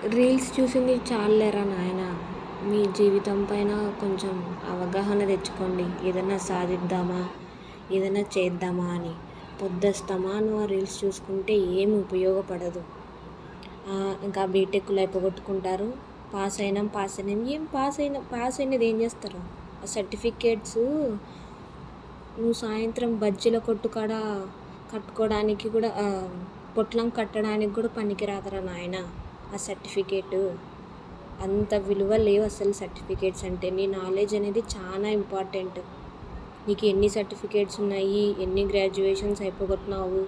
Reels చూసింది చాలులేరా నాయన. మీ జీవితం పైన కొంచెం అవగాహన తెచ్చుకోండి. ఏదైనా సాధిద్దామా, ఏదైనా చేద్దామా అని. పొద్దుస్తమాను ఆ రీల్స్ చూసుకుంటే ఏమి ఉపయోగపడదు. ఇంకా బీటెక్లు అయిపోగొట్టుకుంటారు. పాస్ అయినాం ఏం పాస్ అయినది ఏం చేస్తారు? ఆ సర్టిఫికేట్స్ నువ్వు సాయంత్రం బజ్జీల కొట్టు కాడ కట్టుకోవడానికి కూడా, పొట్లం కట్టడానికి కూడా పనికిరాదురా నాయన ఆ సర్టిఫికేటు. అంత విలువ లేవు అసలు సర్టిఫికేట్స్ అంటే. నీ నాలెడ్జ్ అనేది చాలా ఇంపార్టెంట్. నీకు ఎన్ని సర్టిఫికేట్స్ ఉన్నాయి, ఎన్ని గ్రాడ్యుయేషన్స్ అయిపోగొట్టినావు,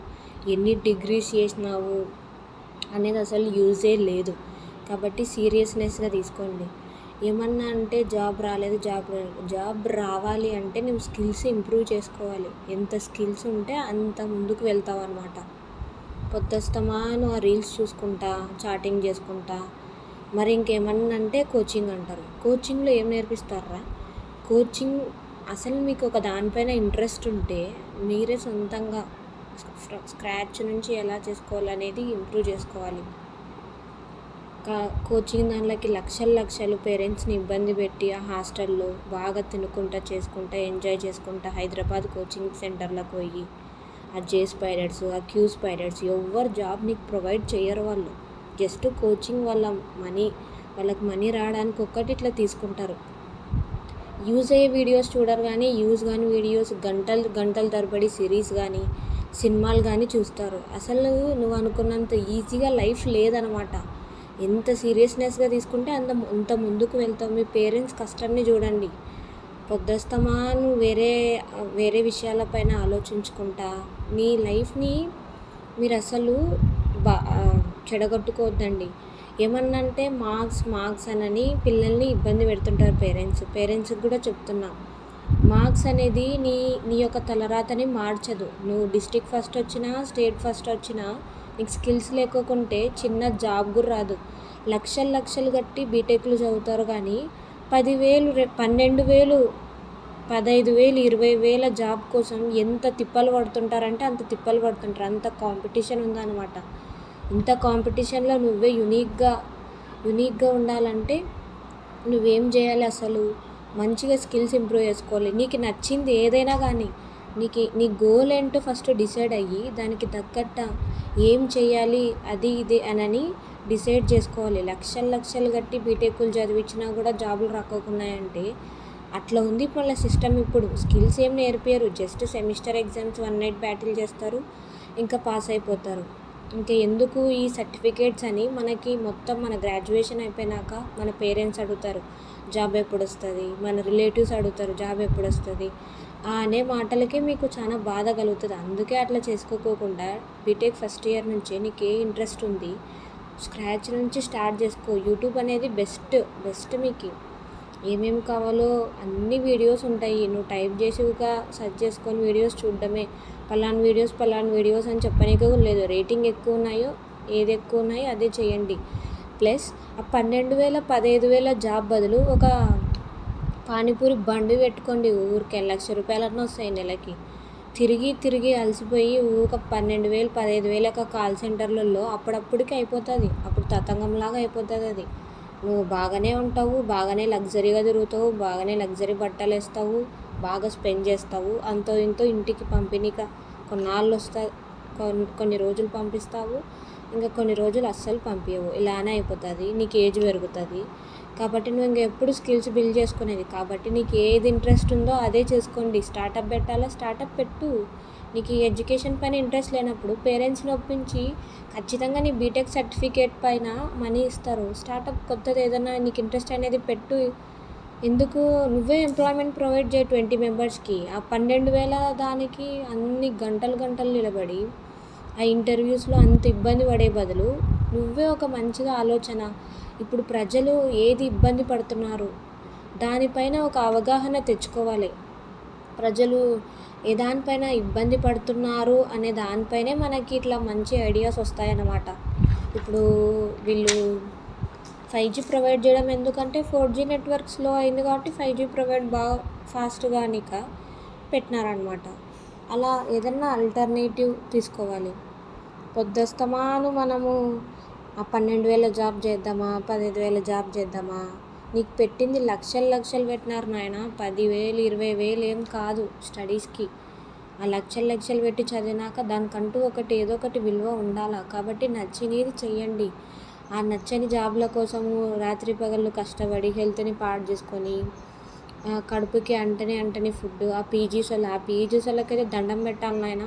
ఎన్ని డిగ్రీస్ చేసినావు అనేది అసలు యూజే లేదు. కాబట్టి సీరియస్నెస్గా తీసుకోండి. ఏమన్నా అంటే జాబ్ రావాలి అంటే నువ్వు స్కిల్స్ ఇంప్రూవ్ చేసుకోవాలి. ఎంత స్కిల్స్ ఉంటే అంత ముందుకు వెళ్తావు అన్నమాట. పొద్దుస్తమాను ఆ రీల్స్ చూసుకుంటా, చాటింగ్ చేసుకుంటా, మరి ఇంకేమన్నా అంటే కోచింగ్ అంటారు. కోచింగ్లో ఏం నేర్పిస్తారా? కోచింగ్ అసలు మీకు ఒక దానిపైన ఇంట్రెస్ట్ ఉంటే మీరే సొంతంగా స్క్రాచ్ నుంచి ఎలా చేసుకోవాలనేది ఇంప్రూవ్ చేసుకోవాలి. కోచింగ్ దానిలోకి లక్షలు పేరెంట్స్ని ఇబ్బంది పెట్టి ఆ హాస్టల్లో బాగా తినుకుంటా చేసుకుంటా ఎంజాయ్ చేసుకుంటా హైదరాబాద్ కోచింగ్ సెంటర్లకు పోయి ఆ జేస్ పైలట్స్, ఆ క్యూస్ పైలట్స్ ఎవ్వరు జాబ్ నీకు ప్రొవైడ్ చేయరు. వాళ్ళు జస్ట్ కోచింగ్ వాళ్ళకి మనీ రావడానికి ఒక్కటి ఇట్లా తీసుకుంటారు. యూజ్ అయ్యే వీడియోస్ చూడరు, కానీ యూజ్ కానీ వీడియోస్ గంటల తరబడి సిరీస్ కానీ సినిమాలు కానీ చూస్తారు. అసలు నువ్వు అనుకున్నంత ఈజీగా లైఫ్ లేదనమాట. ఎంత సీరియస్నెస్గా తీసుకుంటే అంత ముందుకు వెళ్తావు. మీ పేరెంట్స్ కష్టాన్ని చూడండి. పొద్దుస్తమాను వేరే విషయాలపైన ఆలోచించుకుంటా మీ లైఫ్ని మీరు అసలు చెడగొట్టుకోవద్దండి. ఏమన్నా అంటే మార్క్స్ అనని పిల్లల్ని ఇబ్బంది పెడుతుంటారు పేరెంట్స్కి కూడా చెప్తున్నా. మార్క్స్ అనేది నీ యొక్క తలరాతని మార్చదు. నువ్వు డిస్ట్రిక్ట్ ఫస్ట్ వచ్చినా, స్టేట్ ఫస్ట్ వచ్చినా, నీకు స్కిల్స్ లేకుంటే చిన్న జాబ్ కూడా రాదు. లక్షలు కట్టి బీటెక్లు చదువుతారు, కానీ 10,000, 12,000, 15,000, 20,000 జాబ్ కోసం ఎంత తిప్పలు పడుతుంటారంటే అంత తిప్పలు పడుతుంటారు. అంత కాంపిటీషన్ ఉందన్నమాట. ఇంత కాంపిటీషన్లో నువ్వే యునీక్గా ఉండాలంటే నువ్వేం చేయాలి? అసలు మంచిగా స్కిల్స్ ఇంప్రూవ్ చేసుకోవాలి. నీకు నచ్చింది ఏదైనా కానీ నీ గోల్ ఏంటో ఫస్ట్ డిసైడ్ అయ్యి దానికి తగ్గట్ట ఏం చేయాలి అది ఇది అని డిసైడ్ చేసుకోవాలి. లక్షలు కట్టి బీటెక్లు చదివించినా కూడా జాబులు రాకోకున్నాయంటే అట్లా ఉంది వాళ్ళ సిస్టమ్. ఇప్పుడు స్కిల్స్ ఏం నేర్పారు, just semester exams 1 night battle చేస్తారు, ఇంకా పాస్ అయిపోతారు. ఇంకా ఎందుకు ఈ సర్టిఫికేట్స్ అని మనకి మొత్తం మన గ్రాడ్యుయేషన్ అయిపోయినాక మన పేరెంట్స్ అడుగుతారు జాబ్ ఎప్పుడు వస్తుంది, మన రిలేటివ్స్ అడుగుతారు జాబ్ ఎప్పుడు వస్తుంది అనే మాటలకే మీకు చాలా బాధ కలుగుతుంది. అందుకే అట్లా చేసుకోకుండా బీటెక్ ఫస్ట్ ఇయర్ నుంచే నీకు ఏ ఇంట్రెస్ట్ ఉంది స్క్రాచ్ నుంచి స్టార్ట్ చేసుకో. యూట్యూబ్ అనేది బెస్ట్ మీకు ఏమేమి కావాలో అన్ని వీడియోస్ ఉంటాయి. నువ్వు టైప్ చేసి ఒక సెర్చ్ చేసుకొని వీడియోస్ చూడడమే. పలానా వీడియోస్ అని చెప్పనీకే లేదు. రేటింగ్ ఎక్కువ ఉన్నాయో ఏది ఎక్కువ ఉన్నాయో అదే చేయండి. ప్లస్ ఆ 12,000, 15,000 జాబ్ బదులు ఒక పానీపూరి బండి పెట్టుకోండి. ఊరికే ₹1,00,000 వస్తాయి నెలకి. తిరిగి అలసిపోయి ఊక 12,000, 15,000 కాల్ సెంటర్లలో అప్పుడప్పుడికి అయిపోతుంది. అప్పుడు తతంగంలాగా అయిపోతుంది అది. నువ్వు బాగానే ఉంటావు, బాగానే లగ్జరీగా తిరుగుతావు, బాగానే లగ్జరీ బట్టలు వేస్తావు, బాగా స్పెండ్ చేస్తావు. అంతో ఇంతో ఇంటికి పంపిణీక కొన్ని రోజులు పంపిస్తావు, ఇంకా కొన్ని రోజులు అస్సలు పంపించవు. ఇలానే అయిపోతుంది. నీకు ఏజ్ పెరుగుతుంది. కాబట్టి నువ్వు ఇంకెప్పుడు స్కిల్స్ బిల్డ్ చేసుకునేది. కాబట్టి నీకు ఏది ఇంట్రెస్ట్ ఉందో అదే చేసుకోండి. స్టార్టప్ పెట్టాలా, స్టార్టప్ పెట్టు. నీకు ఈ ఎడ్యుకేషన్ పైన ఇంట్రెస్ట్ లేనప్పుడు పేరెంట్స్ని ఒప్పించి ఖచ్చితంగా నీ బీటెక్ సర్టిఫికేట్ పైన మనీ ఇస్తారు. స్టార్టప్ కొత్తది ఏదైనా నీకు ఇంట్రెస్ట్ అనేది పెట్టు. ఎందుకు నువ్వే ఎంప్లాయ్మెంట్ ప్రొవైడ్ చేయి 20 మెంబర్స్కి. ఆ 12,000 దానికి అన్ని గంటలు నిలబడి ఆ ఇంటర్వ్యూస్లో అంత ఇబ్బంది పడే బదులు నువ్వే ఒక మంచిగా ఆలోచన, ఇప్పుడు ప్రజలు ఏది ఇబ్బంది పడుతున్నారు దానిపైన ఒక అవగాహన తెచ్చుకోవాలి. ప్రజలు ఏ దానిపైన ఇబ్బంది పడుతున్నారు అనే దానిపైనే మనకి ఇట్లా మంచి ఐడియాస్ వస్తాయన్నమాట. ఇప్పుడు వీళ్ళు 5G ప్రొవైడ్ చేయడం ఎందుకంటే 4G నెట్వర్క్ స్లో అయింది కాబట్టి 5G ప్రొవైడ్ బాగా ఫాస్ట్గా పెట్టినారనమాట. అలా ఏదన్నా ఆల్టర్నేటివ్ తీసుకోవాలి. పొద్దుస్తమాను మనము ఆ 12,000 జాబ్ చేద్దామా, 15,000 జాబ్ చేద్దామా? నీకు పెట్టింది లక్షలు లక్షలు పెట్టినారు నాయన. 10,000 20,000 ఏం కాదు స్టడీస్కి. ఆ లక్షలు లక్షలు పెట్టి చదివినాక దానికంటూ ఏదో ఒకటి విలువ ఉండాలా. కాబట్టి నచ్చినది చెయ్యండి. ఆ నచ్చని జాబ్ల కోసము రాత్రి పగళ్ళు కష్టపడి హెల్త్ని పాడు చేసుకొని కడుపుకి అంటని ఫుడ్. ఆ పీజీస్ వాళ్ళకైతే దండం పెట్టాలి నాయన.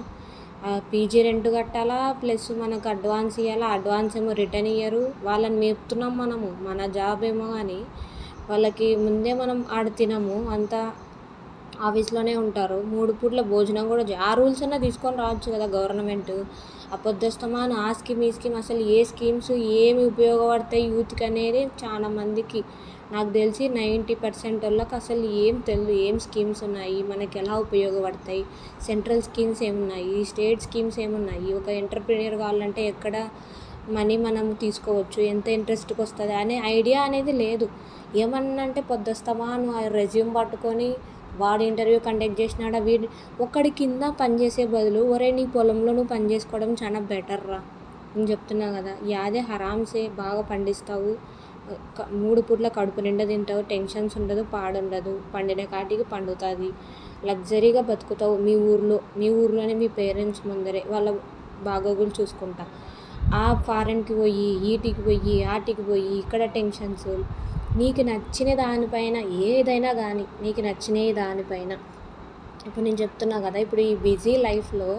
పీజీ రెంట్ కట్టాలా, ప్లస్ మనకు అడ్వాన్స్ ఇవ్వాలా. అడ్వాన్స్ ఏమో రిటర్న్ ఇయ్యరు. వాళ్ళని మేపుతున్నాం మనము. మన జాబ్ ఏమో కానీ వాళ్ళకి ముందే మనం ఆడ తినము. అంతా ఆఫీస్లోనే ఉంటారు. 3 పూట్ల భోజనం కూడా ఆ రూల్స్ అన్నా తీసుకొని రావచ్చు కదా గవర్నమెంట్. పొద్దుస్తమాను ఆ స్కీమ్ ఈ స్కీమ్, అసలు ఏ స్కీమ్స్ ఏమి ఉపయోగపడతాయి యూత్కి అనేది చాలా మందికి నాకు తెలిసి 90% వాళ్ళకి అసలు ఏం తెలియదు. ఏం స్కీమ్స్ ఉన్నాయి, మనకి ఎలా ఉపయోగపడతాయి, సెంట్రల్ స్కీమ్స్ ఏమున్నాయి, స్టేట్ స్కీమ్స్ ఏమున్నాయి, ఒక ఎంటర్‌ప్రెన్యూర్ కావాలంటే ఎక్కడ మనీ మనం తీసుకోవచ్చు, ఎంత ఇంట్రెస్ట్కి వస్తుంది అనే ఐడియా అనేది లేదు. ఏమన్నా అంటే పొద్దుస్తమాను ఆ రెజ్యూమ్ పట్టుకొని వాడు ఇంటర్వ్యూ కండక్ట్ చేసినాడా, ఒక్కడి కింద పనిచేసే బదులు ఒరే నీ పొలంలో నువ్వు పని చేసుకోవడం చాలా బెటర్ రా. నేను చెప్తున్నా కదా, యాదే హరామ్సే బాగా పండిస్తావు, 3 పూట్ల కడుపు నిండా తింటావు, టెన్షన్స్ ఉండదు, పాడుండదు, పండిన కాటికి పండుతుంది, లగ్జరీగా బతుకుతావు మీ ఊర్లోనే మీ పేరెంట్స్ ముందరే వాళ్ళ బాగోగులు చూసుకుంటా. ఆ ఫారెన్కి పోయి ఈటికి పోయి ఆటికి పోయి ఇక్కడ టెన్షన్స్. నీకు నచ్చిన దానిపైన ఏదైనా కానీ నీకు నచ్చిన దానిపైన ఇప్పుడు నేను చెప్తున్నా కదా, ఇప్పుడు ఈ బిజీ లైఫ్లో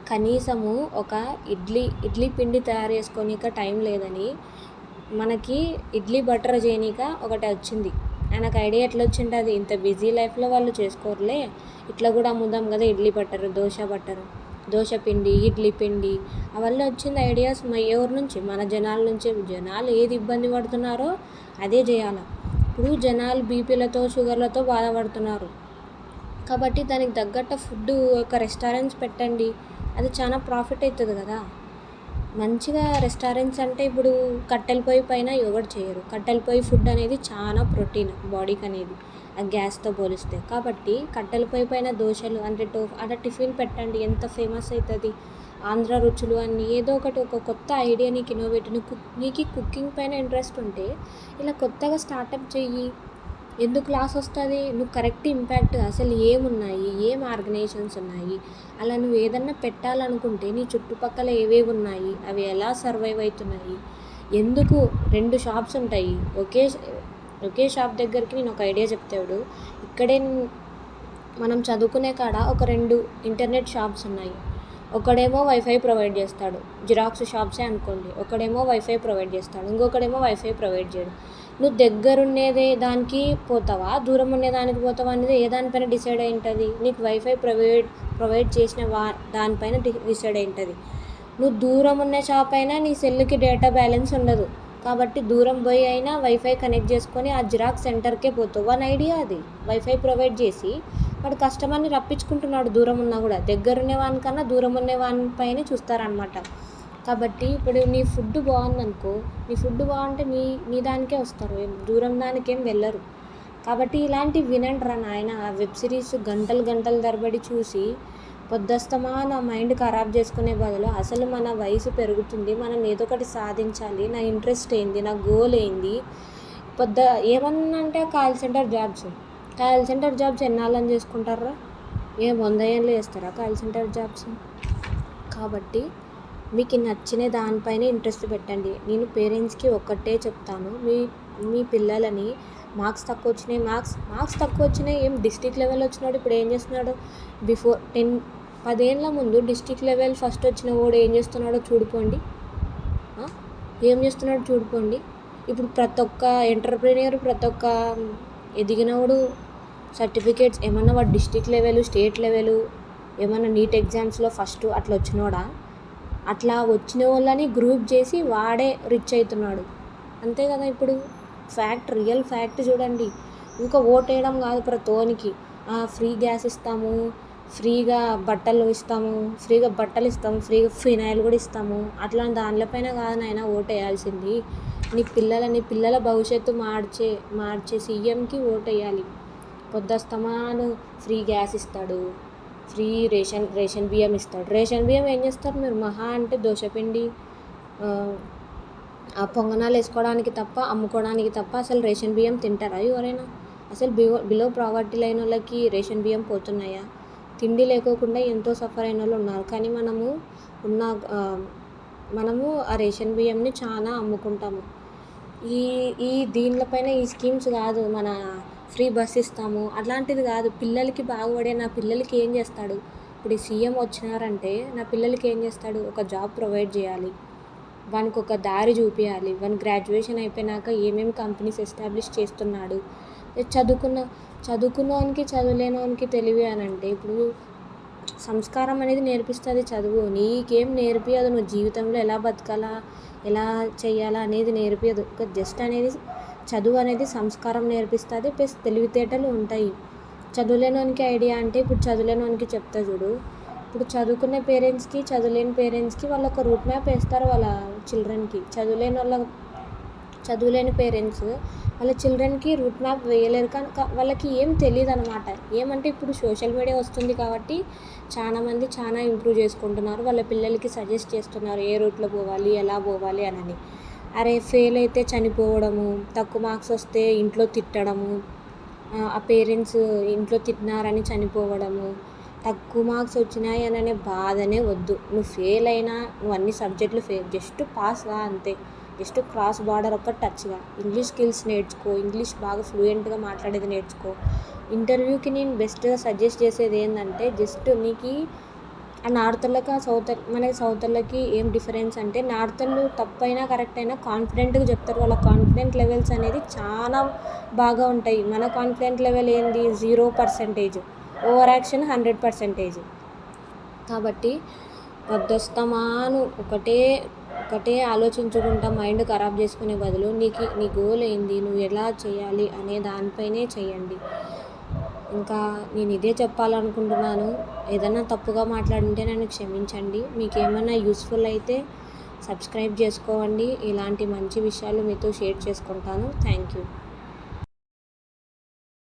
కనీసము ఒక ఇడ్లీ పిండి తయారు చేసుకోనీక టైం లేదని మనకి ఇడ్లీ బటర్ చేయనీక ఒకటి వచ్చింది. నాకు ఐడియా ఎట్లా వచ్చింటుంది, ఇంత బిజీ లైఫ్లో వాళ్ళు చేసుకోరులే, ఇట్లా కూడా అమ్ముదాం కదా ఇడ్లీ బట్టరు, దోశ పిండి, ఇడ్లీ పిండి, అవల్ల వచ్చింది ఐడియాస్ ఎవరి నుంచి, మన జనాల నుంచే. జనాలు ఏది ఇబ్బంది పడుతున్నారో అదే చేయాలి. ఇప్పుడు జనాలు బీపీలతో షుగర్లతో బాధపడుతున్నారు కాబట్టి దానికి తగ్గట్టు ఫుడ్ ఒక రెస్టారెంట్స్ పెట్టండి, అది చాలా ప్రాఫిట్ అవుతుంది కదా. మంచిగా రెస్టారెంట్స్ అంటే ఇప్పుడు కట్టెల పొయ్యి పైన ఎవరు చేయరు. కట్టెల పొయ్యి ఫుడ్ అనేది చాలా ప్రోటీన్ బాడీకి అనేది ఆ గ్యాస్తో పోలిస్తే. కాబట్టి కట్టెల పొయ్యి పైన దోశలు అంటే అట్లా టిఫిన్ పెట్టండి, ఎంత ఫేమస్ అవుతుంది. ఆంధ్ర రుచులు అని ఏదో ఒకటి ఒక కొత్త ఐడియా నీకు ఇన్నోవేటివ్, నీకు కుకింగ్ పైన ఇంట్రెస్ట్ ఉంటే ఇలా కొత్తగా స్టార్టప్ చెయ్యి. ఎందుకు లాస్ వస్తుంది, నువ్వు కరెక్ట్ ఇంపాక్ట్ అసలు ఏమున్నాయి, ఏం ఆర్గనైజేషన్స్ ఉన్నాయి, అలా నువ్వు ఏదన్నా పెట్టాలనుకుంటే నీ చుట్టుపక్కల ఏవేవి ఉన్నాయి, అవి ఎలా సర్వైవ్ అవుతున్నాయి, ఎందుకు 2 షాప్స్ ఉంటాయి ఒకే షాప్ దగ్గరికి. నేను ఒక ఐడియా చెప్తాడు, ఇక్కడే మనం చదువుకునే కాడ ఒక 2 ఇంటర్నెట్ షాప్స్ ఉన్నాయి. ఒకడేమో వైఫై ప్రొవైడ్ చేస్తాడు, జిరాక్స్ షాప్సే అనుకోండి. ఒకడేమో వైఫై ప్రొవైడ్ చేస్తాడు, ఇంకొకడేమో వైఫై ప్రొవైడ్ చేయడు. నువ్వు దగ్గరుండేదే దానికి పోతావా, దూరం ఉండే దానికి పోతావా అనేది ఏ దానిపైన డిసైడ్ అయి ఉంటుంది, నీకు వైఫై ప్రొవైడ్ చేసిన దానిపైన డిసైడ్ అయి ఉంటుంది. నువ్వు దూరం ఉన్న షాప్ అయినా నీ సెల్లుకి డేటా బ్యాలెన్స్ ఉండదు కాబట్టి దూరం పోయి అయినా వైఫై కనెక్ట్ చేసుకొని ఆ జిరాక్స్ సెంటర్కే పోతావు. వన్ ఐడియా అది, వైఫై ప్రొవైడ్ చేసి వాడు కస్టమర్ని రప్పించుకుంటున్నాడు. దూరం ఉన్నా కూడా దగ్గరున్నే వానికన్నా దూరం ఉండే వానిపైనే చూస్తారనమాట. కాబట్టి ఇప్పుడు నీ ఫుడ్ బాగుందనుకో, నీ ఫుడ్ బాగుంటే నీ దానికే వస్తారు, దూరం దానికేం వెళ్ళరు. కాబట్టి ఇలాంటివి వినండి రా నాయన. వెబ్ సిరీస్ గంటలు తరబడి చూసి పొద్దుస్తమాన మైండ్ ఖరాబ్ చేసుకునే బదులు అసలు మన వయసు పెరుగుతుంది, మనం ఏదో ఒకటి సాధించాలి, నా ఇంట్రెస్ట్ ఏంది, నా గోల్ ఏంది, ఏమన్నా అంటే కాల్ సెంటర్ జాబ్స్ ఎన్నాళ్ళని చేసుకుంటారా, 100 ఏళ్ళు చేస్తారా కాల్ సెంటర్ జాబ్స్. కాబట్టి మీకు నచ్చిన దానిపైన ఇంట్రెస్ట్ పెట్టండి. నేను పేరెంట్స్కి ఒక్కటే చెప్తాను, మీ పిల్లలని మార్క్స్ తక్కువ వచ్చినాయి ఏం డిస్ట్రిక్ట్ లెవెల్ వచ్చినాడు, ఇప్పుడు ఏం చేస్తున్నాడు, 10 ఏళ్ళ ముందు డిస్ట్రిక్ట్ లెవెల్ ఫస్ట్ వచ్చిన వాడు ఏం చేస్తున్నాడో చూడుకోండి. ఇప్పుడు ప్రతి ఒక్క ఎంటర్‌ప్రెన్యూర్, ప్రతి ఒక్క ఎదిగినవాడు సర్టిఫికేట్స్ ఏమన్నా వాడు డిస్ట్రిక్ట్ లెవెల్, స్టేట్ లెవెల్, ఏమన్నా నీట్ ఎగ్జామ్స్లో ఫస్ట్ అట్లా వచ్చినోడా, అట్లా వచ్చిన వాళ్ళని గ్రూప్ చేసి వాడే రిచ్ అవుతున్నాడు. అంతే కదా. ఇప్పుడు రియల్ ఫ్యాక్ట్ చూడండి. ఇంకా ఓట్ వేయడం కాదు ప్రతోనికి, ఫ్రీ గ్యాస్ ఇస్తాము, ఫ్రీగా బట్టలు ఇస్తాము, ఫ్రీగా ఫినాయిల్ కూడా ఇస్తాము, అట్లాంటి దానిపైన కాదు నాయన ఓటు వేయాల్సింది. నీ పిల్లల భవిష్యత్తు మార్చే సీఎంకి ఓటు వేయాలి. పొద్దుస్తమాను ఫ్రీ గ్యాస్ ఇస్తాడు, ఫ్రీ రేషన్ బియ్యం ఇస్తాడు. రేషన్ బియ్యం ఏం చేస్తారు మీరు, మహా అంటే దోశ పిండి, ఆ పొంగనాలు వేసుకోవడానికి తప్ప, అమ్ముకోవడానికి తప్ప అసలు రేషన్ బియ్యం తింటారా ఎవరైనా? అసలు బిలో ప్రావర్టీ లైన్ వాళ్ళకి రేషన్ బియ్యం పోతున్నాయా? తిండి లేకోకుండా ఎంతో సఫర్ అయిన వాళ్ళు ఉన్నారు. కానీ ఉన్న మనము ఆ రేషన్ బియ్యంని చాలా అమ్ముకుంటాము. ఈ ఈ దీనిపైన ఈ స్కీమ్స్ కాదు, మన ఫ్రీ బస్ ఇస్తాము అట్లాంటిది కాదు. పిల్లలకి బాగుపడే నా పిల్లలకి ఏం చేస్తాడు? ఇప్పుడు ఈ సీఎం వచ్చినారంటే నా పిల్లలకి ఏం చేస్తాడు? ఒక జాబ్ ప్రొవైడ్ చేయాలి, వానికి ఒక దారి చూపించాలి, వాని గ్రాడ్యుయేషన్ అయిపోయినాక ఏమేమి కంపెనీస్ ఎస్టాబ్లిష్ చేస్తున్నాడు. చదువుకున్నవానికి చదువులేనివానికి తెలివి అని అంటే ఇప్పుడు సంస్కారం అనేది నేర్పిస్తుంది చదువు. నీకేం నేర్పియదు, నువ్వు జీవితంలో ఎలా బతకాలా, ఎలా చేయాలా అనేది నేర్పియదు. ఒక జస్ట్ అనేది చదువు అనేది సంస్కారం నేర్పిస్తుంది, ప్లస్ తెలివితేటలు ఉంటాయి. చదువులేనివానికి ఐడియా అంటే ఇప్పుడు చదువులేనివానికి చెప్తా చూడు. ఇప్పుడు చదువుకునే పేరెంట్స్కి చదువులేని పేరెంట్స్కి వాళ్ళు ఒక రూట్ మ్యాప్ వేస్తారు వాళ్ళ చిల్డ్రన్కి. చదువులేని పేరెంట్స్ వాళ్ళ చిల్డ్రన్కి రూట్ మ్యాప్ వేయలేరు. కానీ వాళ్ళకి ఏం తెలియదు అనమాట. ఏమంటే ఇప్పుడు సోషల్ మీడియా వస్తుంది కాబట్టి చాలామంది చాలా ఇంప్రూవ్ చేసుకుంటున్నారు. వాళ్ళ పిల్లలకి సజెస్ట్ చేస్తున్నారు ఏ రూట్లో పోవాలి, ఎలా పోవాలి అని. అరే ఫెయిల్ అయితే చనిపోవడము, తక్కువ మార్క్స్ వస్తే ఇంట్లో తిట్టడము, ఆ పేరెంట్స్ ఇంట్లో తిట్టినారని చనిపోవడము, తక్కువ మార్క్స్ వచ్చినాయి అనే బాధనే వద్దు. నువ్వు ఫెయిల్ అయినా, నువ్వు అన్ని సబ్జెక్టులు జస్ట్ పాస్గా అంతే. జస్ట్ క్రాస్ బార్డర్ ఒక్కటి టచ్గా ఇంగ్లీష్ స్కిల్స్ నేర్చుకో, ఇంగ్లీష్ బాగా ఫ్లూయెంట్గా మాట్లాడేది నేర్చుకో. ఇంటర్వ్యూకి నేను బెస్ట్గా సజెస్ట్ చేసేది ఏంటంటే జస్ట్ నీకు ఆ నార్త్ వాళ్ళకి మనకి సౌత్ వాళ్ళకి ఏం డిఫరెన్స్ అంటే నార్త్ వాళ్ళు తప్పైనా కరెక్ట్ అయినా కాన్ఫిడెంట్గా చెప్తారు. వాళ్ళ కాన్ఫిడెంట్ లెవెల్స్ అనేది చాలా బాగా ఉంటాయి. మన కాన్ఫిడెంట్ లెవెల్ ఏంది? 0%, ఓవర్ యాక్షన్ 100%. కాబట్టి వద్దస్తమాను ఒకటే ఆలోచించుకుంటా మైండ్ ఖరాబ్ చేసుకునే బదులు నీ గోల్ ఏంది, నువ్వు ఎలా చేయాలి అనే దానిపైనే చేయండి. ఇంకా నేను ఇదే చెప్పాలనుకుంటున్నాను. ఏదైనా తప్పుగా మాట్లాడింటే నన్ను క్షమించండి. మీకు ఏమైనా యూస్ఫుల్ అయితే సబ్స్క్రైబ్ చేసుకోండి. ఇలాంటి మంచి విషయాలు మీతో షేర్ చేసుకుంటాను. Thank you.